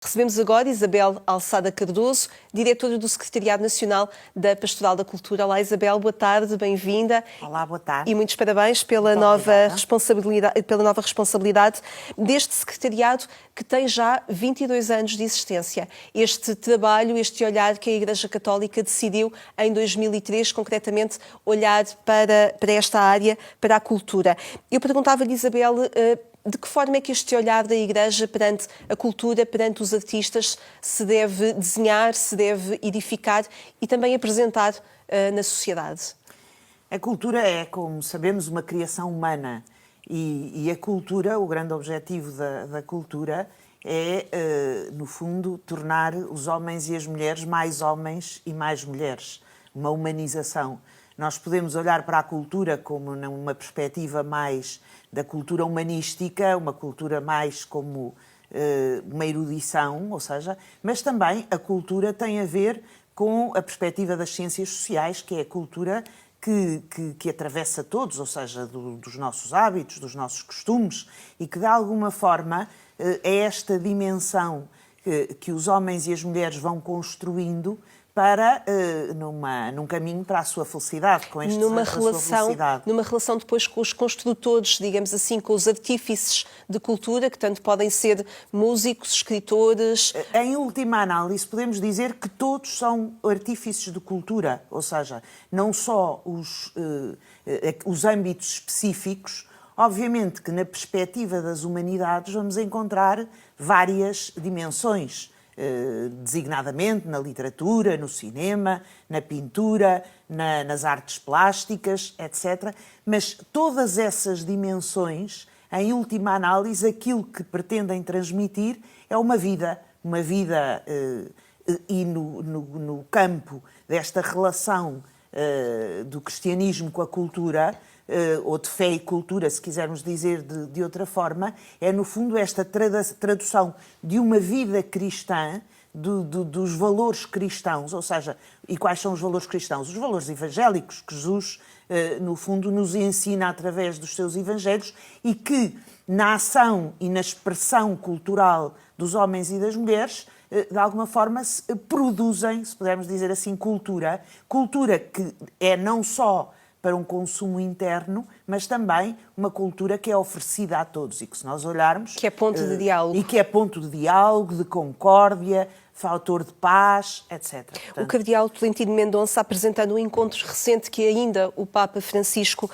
Recebemos agora Isabel Alçada Cardoso, diretora do Secretariado Nacional da Pastoral da Cultura. Olá Isabel, boa tarde, bem-vinda. Olá, boa tarde. E muitos parabéns pela nova responsabilidade deste secretariado que tem já 22 anos de existência. Este trabalho, este olhar que a Igreja Católica decidiu em 2003, concretamente, olhar para esta área, para a cultura. Eu perguntava-lhe, Isabel, de que forma é que este olhar da Igreja perante a cultura, perante os artistas, se deve desenhar, se deve edificar e também apresentar na sociedade? A cultura é, como sabemos, uma criação humana e a cultura, o grande objetivo da cultura é, no fundo, tornar os homens e as mulheres mais homens e mais mulheres, uma humanização. Nós podemos olhar para a cultura como numa perspectiva mais da cultura humanística, uma cultura mais como uma erudição, ou seja, mas também a cultura tem a ver com a perspectiva das ciências sociais, que é a cultura que atravessa todos, ou seja, dos nossos hábitos, dos nossos costumes, e que de alguma forma é esta dimensão que os homens e as mulheres vão construindo para num caminho para a sua felicidade, com este numa desejo da sua felicidade. Numa relação depois com os construtores, digamos assim, com os artífices de cultura, que tanto podem ser músicos, escritores. Em última análise, podemos dizer que todos são artífices de cultura, ou seja, não só os âmbitos específicos. Obviamente que na perspectiva das humanidades vamos encontrar várias dimensões, designadamente na literatura, no cinema, na pintura, nas artes plásticas, etc. Mas todas essas dimensões, em última análise, aquilo que pretendem transmitir é uma vida e no campo desta relação do cristianismo com a cultura, ou de fé e cultura, se quisermos dizer de outra forma, é no fundo esta tradução de uma vida cristã, dos valores cristãos, ou seja, e quais são os valores cristãos? Os valores evangélicos que Jesus, no fundo, nos ensina através dos seus evangelhos e que, na ação e na expressão cultural dos homens e das mulheres, de alguma forma produzem, se pudermos dizer assim, cultura que é não só para um consumo interno, mas também uma cultura que é oferecida a todos e que, se nós olharmos... Que é ponto de diálogo. E que é ponto de diálogo, de concórdia, fator de paz, etc. O cardeal Tolentino Mendonça, apresentando um encontro recente que ainda o Papa Francisco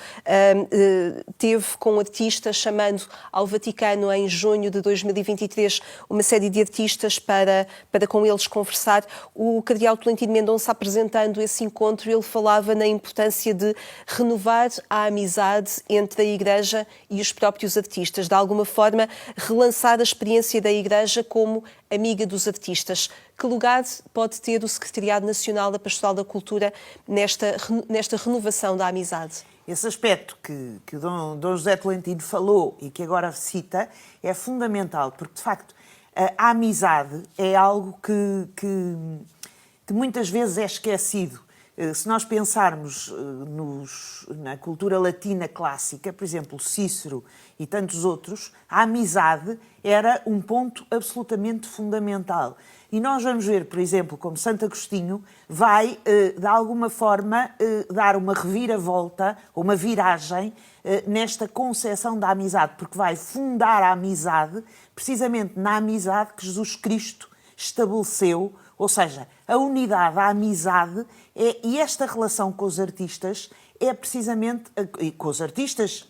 teve com um artista, chamando ao Vaticano em junho de 2023 uma série de artistas para com eles conversar. O cardeal Tolentino Mendonça, apresentando esse encontro, ele falava na importância de renovar a amizade entre a Igreja e os próprios artistas, de alguma forma relançar a experiência da Igreja como amiga dos artistas. Que lugar pode ter o Secretariado Nacional da Pastoral da Cultura nesta renovação da amizade? Esse aspecto que o Dom José Tolentino falou e que agora cita é fundamental, porque, de facto, a amizade é algo que muitas vezes é esquecido. Se nós pensarmos na cultura latina clássica, por exemplo, Cícero e tantos outros, a amizade era um ponto absolutamente fundamental. E nós vamos ver, por exemplo, como Santo Agostinho vai, de alguma forma, dar uma reviravolta, ou uma viragem, nesta concepção da amizade, porque vai fundar a amizade precisamente na amizade que Jesus Cristo estabeleceu, ou seja, a unidade, a amizade, e esta relação com os artistas é precisamente, e com os artistas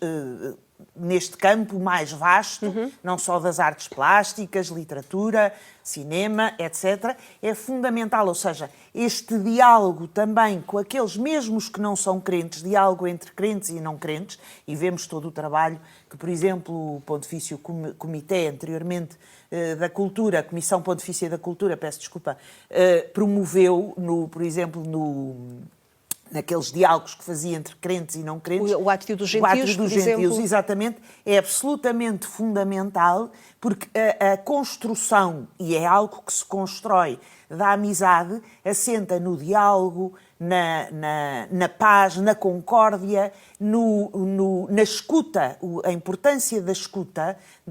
neste campo mais vasto, não só das artes plásticas, literatura, cinema, etc., é fundamental, ou seja, este diálogo também com aqueles mesmos que não são crentes, diálogo entre crentes e não crentes, e vemos todo o trabalho que, por exemplo, o Pontifício Comitê, anteriormente, da Cultura, a Comissão Pontifícia da Cultura, peço desculpa, promoveu, por exemplo, naqueles diálogos que fazia entre crentes e não crentes. O Átrio dos Gentios, por exemplo. Exatamente, é absolutamente fundamental, porque a construção, e é algo que se constrói, da amizade, assenta no diálogo, na paz, na concórdia, na escuta, a importância da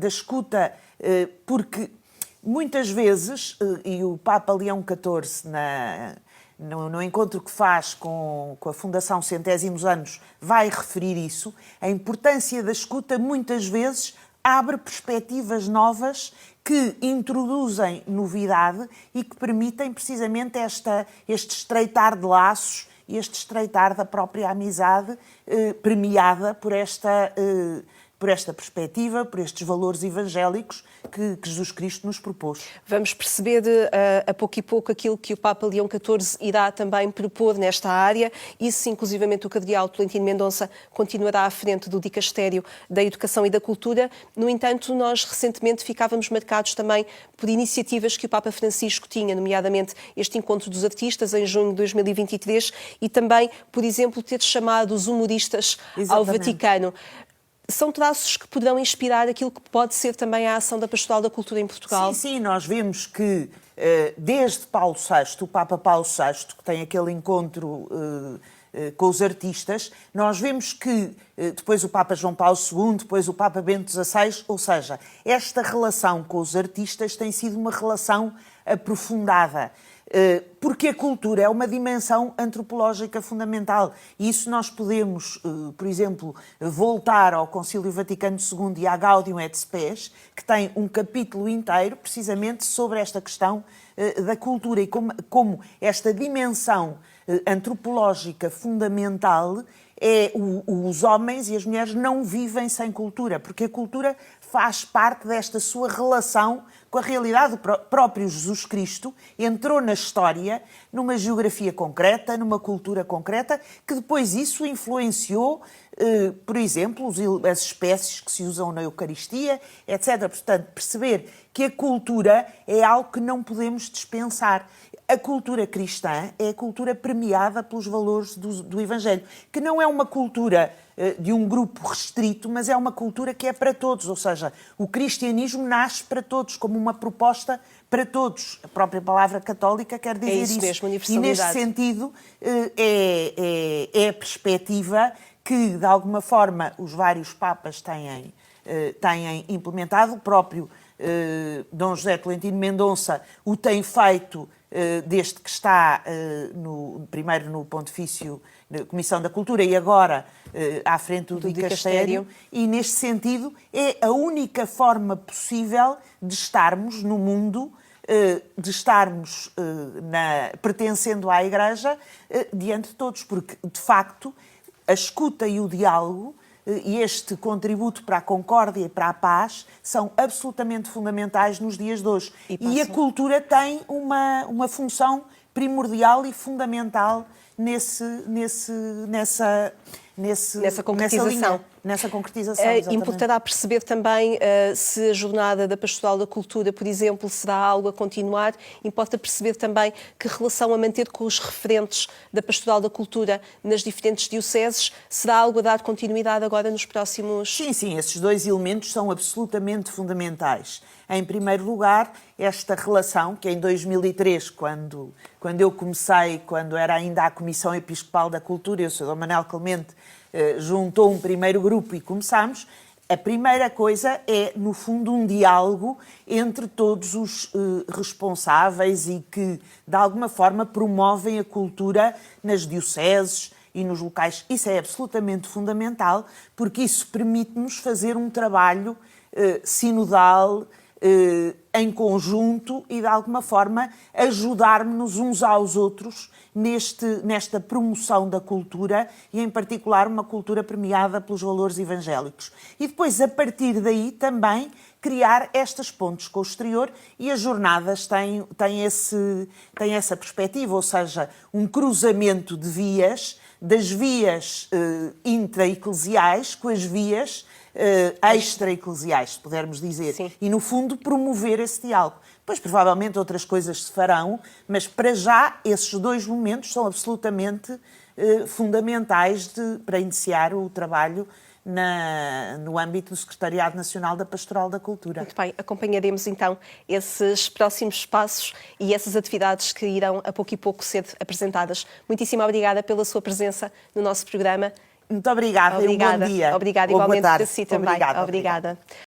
escuta, porque muitas vezes, e o Papa Leão XIV, no encontro que faz com a Fundação Centésimos Anos, vai referir isso, a importância da escuta muitas vezes abre perspectivas novas que introduzem novidade e que permitem precisamente este estreitar de laços e este estreitar da própria amizade premiada por esta perspectiva, por estes valores evangélicos que Jesus Cristo nos propôs. Vamos perceber a pouco e pouco aquilo que o Papa Leão XIV irá também propor nesta área. Isso, inclusivamente, o Cardeal Tolentino Mendonça continuará à frente do Dicastério da Educação e da Cultura. No entanto, nós recentemente ficávamos marcados também por iniciativas que o Papa Francisco tinha, nomeadamente este Encontro dos Artistas, em junho de 2023, e também, por exemplo, ter chamado os humoristas ao Vaticano. São traços que poderão inspirar aquilo que pode ser também a ação da Pastoral da Cultura em Portugal? Sim, nós vemos que desde Paulo VI, o Papa Paulo VI, que tem aquele encontro com os artistas, nós vemos que depois o Papa João Paulo II, depois o Papa Bento XVI, ou seja, esta relação com os artistas tem sido uma relação aprofundada. Porque a cultura é uma dimensão antropológica fundamental. E isso nós podemos, por exemplo, voltar ao Concílio Vaticano II e à Gaudium et Spes, que tem um capítulo inteiro precisamente sobre esta questão da cultura e como esta dimensão antropológica fundamental é os homens e as mulheres não vivem sem cultura, porque a cultura faz parte desta sua relação com a realidade. O próprio Jesus Cristo entrou na história numa geografia concreta, numa cultura concreta, que depois isso influenciou, por exemplo, as espécies que se usam na Eucaristia, etc. Portanto, perceber que a cultura é algo que não podemos dispensar. A cultura cristã é a cultura premiada pelos valores do Evangelho, que não é uma cultura de um grupo restrito, mas é uma cultura que é para todos, ou seja, o cristianismo nasce para todos, como uma proposta para todos. A própria palavra católica quer dizer isso. Mesmo, e neste sentido é a perspectiva que, de alguma forma, os vários papas têm implementado. O próprio Dom José Tolentino Mendonça o tem feito desde que está primeiro no Pontifício da Comissão da Cultura e agora à frente do Dicastério. E, neste sentido, é a única forma possível de estarmos no mundo, de estarmos pertencendo à Igreja diante de todos, porque, de facto, a escuta e o diálogo e este contributo para a concórdia e para a paz são absolutamente fundamentais nos dias de hoje. E a cultura tem uma função primordial e fundamental nessa concretização. Nessa concretização, importará perceber também se a jornada da Pastoral da Cultura, por exemplo, será algo a continuar. Importa perceber também que relação a manter com os referentes da Pastoral da Cultura nas diferentes dioceses. Será algo a dar continuidade agora nos próximos... Sim, esses dois elementos são absolutamente fundamentais. Em primeiro lugar, esta relação que em 2003, quando eu comecei, quando era ainda a Comissão Episcopal da Cultura, eu sou Dom Manuel Clemente, juntou um primeiro grupo e começámos. A primeira coisa é, no fundo, um diálogo entre todos os responsáveis e que, de alguma forma, promovem a cultura nas dioceses e nos locais. Isso é absolutamente fundamental, porque isso permite-nos fazer um trabalho sinodal, em conjunto e, de alguma forma, ajudar-nos uns aos outros nesta promoção da cultura e, em particular, uma cultura premiada pelos valores evangélicos. E depois, a partir daí, também criar estas pontes com o exterior, e as jornadas têm essa perspectiva, ou seja, um cruzamento de vias, das vias intra-eclesiais com as vias extra-eclesiais, se pudermos dizer. Sim. E, no fundo, promover esse diálogo. Depois, provavelmente, outras coisas se farão, mas, para já, esses dois momentos são absolutamente fundamentais para iniciar o trabalho no âmbito do Secretariado Nacional da Pastoral da Cultura. Muito bem, acompanharemos então esses próximos passos e essas atividades que irão a pouco e pouco ser apresentadas. Muitíssimo obrigada pela sua presença no nosso programa. Muito obrigada. E um bom dia. Obrigada, ou igualmente boa tarde. para si também. Obrigada.